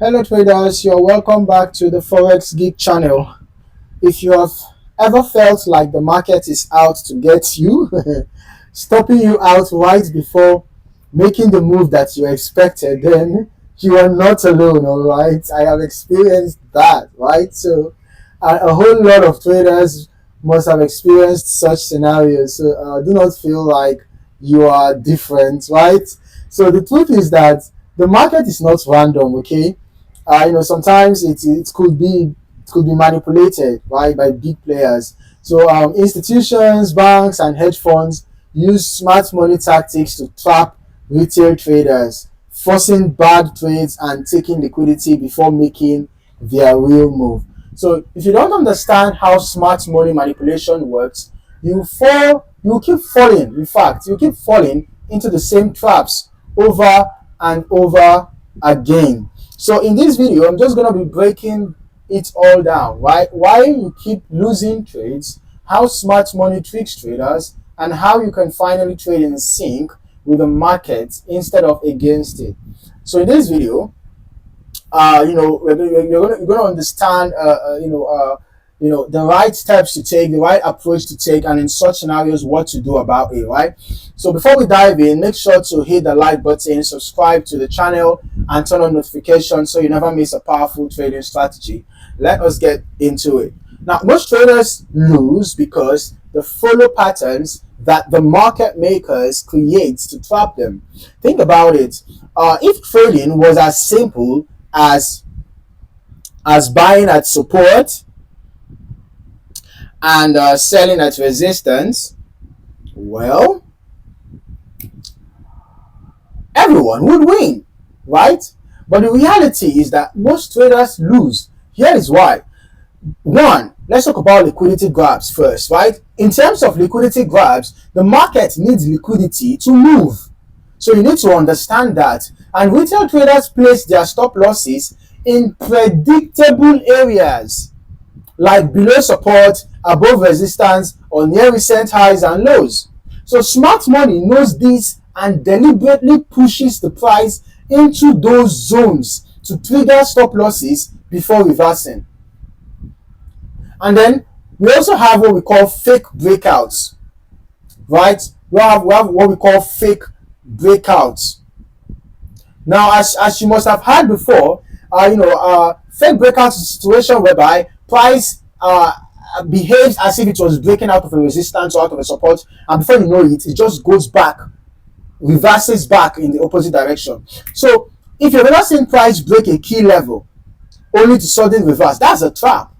Hello traders, you're welcome back to the Forex Geek channel. If you have ever felt like the market is out to get you, stopping you out right before making the move that you expected, then you are not alone, all right? I have experienced that, right? So a whole lot of traders must have experienced such scenarios. So do not feel like you are different, right? So the truth is that the market is not random, okay? Sometimes it could be manipulated, right, by big players. So institutions, banks, and hedge funds use smart money tactics to trap retail traders, forcing bad trades and taking liquidity before making their real move. So if you don't understand how smart money manipulation works, you keep falling. In fact, you keep falling into the same traps over and over again. So in this video, I'm just going to be breaking it all down, right? Why you keep losing trades, how smart money tricks traders, and how you can finally trade in sync with the market instead of against it. So in this video, you're going to understand, the right steps to take, the right approach to take, and in such scenarios, what to do about it, right? So before we dive in, make sure to hit the like button, subscribe to the channel, and turn on notifications so you never miss a powerful trading strategy. Let us get into it. Now, most traders lose because they follow patterns that the market makers create to trap them. Think about it. If trading was as simple as buying at support and selling at resistance, well, everyone would win, right? But the reality is that most traders lose. Here is why. One, let's talk about liquidity grabs first, right? In terms of liquidity grabs, the market needs liquidity to move. So you need to understand that. And retail traders place their stop losses in predictable areas, like below support, above resistance, or near recent highs and lows. So smart money knows this and deliberately pushes the price into those zones to trigger stop losses before reversing. And then we also have what we call fake breakouts, right? We have what we call fake breakouts. Now, as you must have heard before, fake breakouts is a situation whereby price behaves as if it was breaking out of a resistance or out of a support, and before you know it, it just goes back, reverses back in the opposite direction. So if you've ever seen price break a key level only to sudden reverse, that's a trap.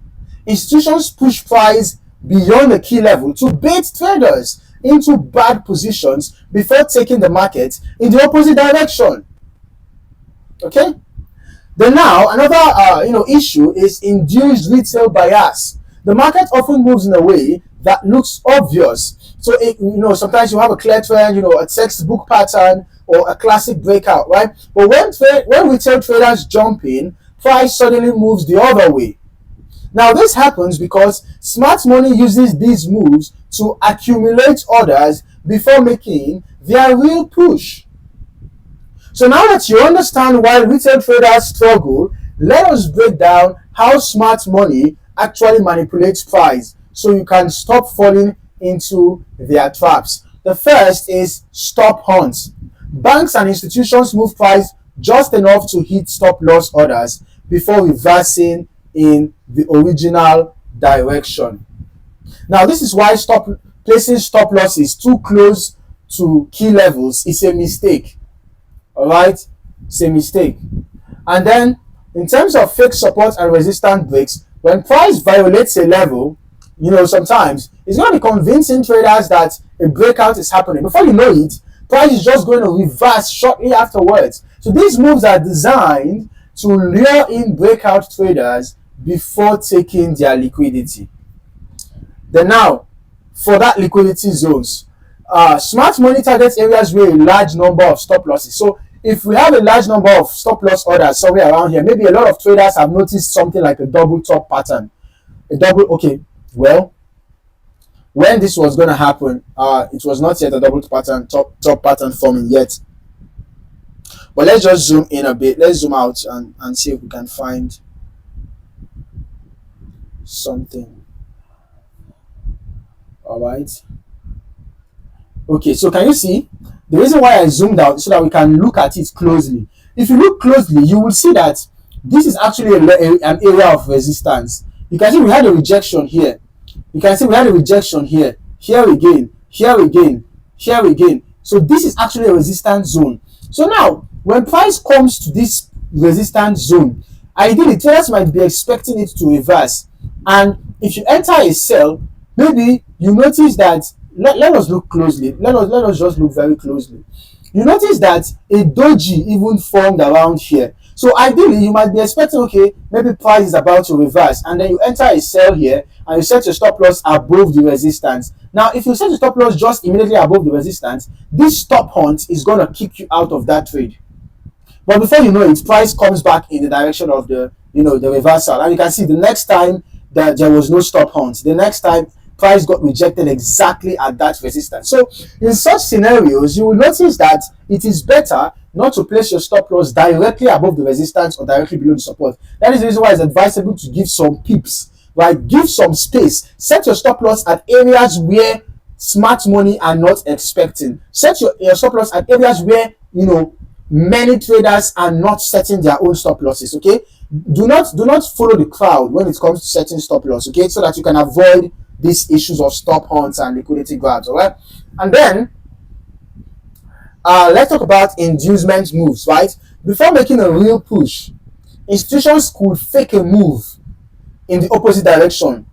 Institutions push price beyond the key level to bait traders into bad positions before taking the market in the opposite direction. Okay? Then now another issue is induced retail bias. The market often moves in a way that looks obvious. So sometimes you have a clear trend, a textbook pattern or a classic breakout, right? But when retail traders jump in, price suddenly moves the other way. Now this happens because smart money uses these moves to accumulate orders before making their real push. So now that you understand why retail traders struggle, let us break down how smart money actually manipulates price so you can stop falling into their traps. The first is stop hunts. Banks and institutions move price just enough to hit stop loss orders before reversing in the original direction. Now this is why placing stop losses too close to key levels is a mistake. All right, it's a mistake. And then in terms of fake support and resistance breaks, when price violates a level, sometimes it's going to be convincing traders that a breakout is happening. Before you know it, price is just going to reverse shortly afterwards. So these moves are designed to lure in breakout traders before taking their liquidity. Then now, for that liquidity zones, smart money targets areas where a large number of stop losses. So if we have a large number of stop loss orders somewhere around here, maybe a lot of traders have noticed something like a double top pattern. When this was going to happen, it was not yet a double pattern, top pattern forming yet. But let's just zoom in a bit. Let's zoom out and see if we can find something. All right. Okay, so can you see? The reason why I zoomed out so that we can look at it closely. If you look closely, you will see that this is actually an area of resistance. You can see we had a rejection here. You can see we had a rejection here. Here again. Here again. Here again. So this is actually a resistance zone. So now, when price comes to this resistance zone, ideally traders might be expecting it to reverse. And if you enter a sell, maybe you notice that let us look closely. Let us just look very closely. You notice that a doji even formed around here. So ideally, you might be expecting, okay, maybe price is about to reverse, and then you enter a sell here, and you set your stop loss above the resistance. Now, if you set your stop loss just immediately above the resistance, this stop hunt is going to kick you out of that trade. But before you know it, price comes back in the direction of the reversal, and you can see the next time that there was no stop hunt, the next time price got rejected exactly at that resistance. So in such scenarios, you will notice that it is better not to place your stop loss directly above the resistance or directly below the support. That is the reason why it's advisable to give some pips, right? Give some space. Set your stop loss at areas where smart money are not expecting. Set your stop loss at areas where many traders are not setting their own stop losses. Okay, do not follow the crowd when it comes to setting stop loss. Okay, so that you can avoid these issues of stop hunts and liquidity grabs. All right, and then let's talk about inducement moves. Right, before making a real push, institutions could fake a move in the opposite direction,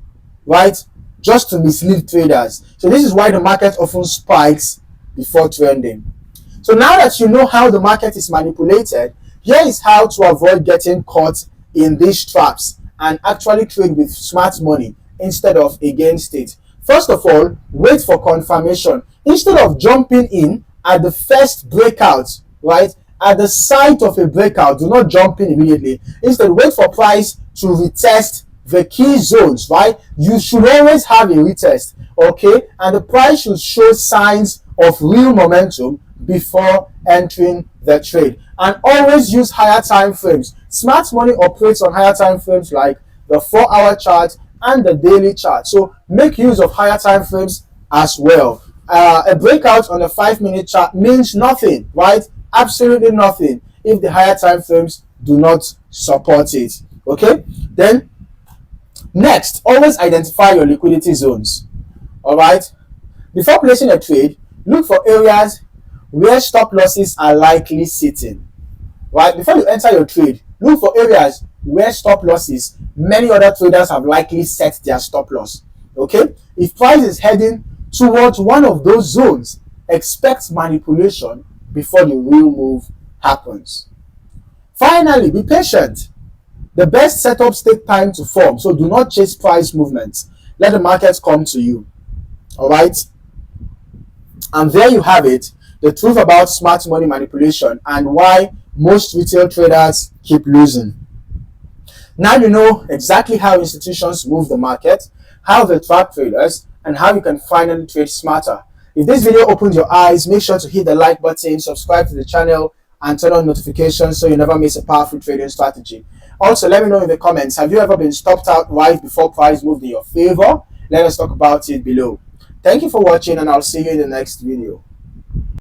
right, just to mislead traders. So this is why the market often spikes before trending. So now that you know how the market is manipulated, here is how to avoid getting caught in these traps and actually trade with smart money instead of against it. First of all, wait for confirmation. Instead of jumping in at the first breakout, right, at the sight of a breakout, do not jump in immediately. Instead, wait for price to retest the key zones, right? You should always have a retest, okay? And the price should show signs of real momentum before entering the trade. And always use higher time frames. Smart money operates on higher time frames like the 4-hour chart and the daily chart. So make use of higher time frames as well. A breakout on a 5-minute chart means nothing, right? Absolutely nothing if the higher time frames do not support it. Okay? Then next, always identify your liquidity zones. All right? Before placing a trade, look for areas where stop losses are likely sitting. Right? Before you enter your trade, look for areas where stop losses, many other traders have likely set their stop loss. Okay? If price is heading towards one of those zones, expect manipulation before the real move happens. Finally, be patient. The best setups take time to form, so do not chase price movements. Let the markets come to you. All right? And there you have it, the truth about smart money manipulation and why most retail traders keep losing. Now you know exactly how institutions move the market, how they trap traders, and how you can finally trade smarter. If this video opened your eyes, make sure to hit the like button, subscribe to the channel, and turn on notifications so you never miss a powerful trading strategy. Also, let me know in the comments, have you ever been stopped out right before price moved in your favor? Let us talk about it below. Thank you for watching, and I'll see you in the next video.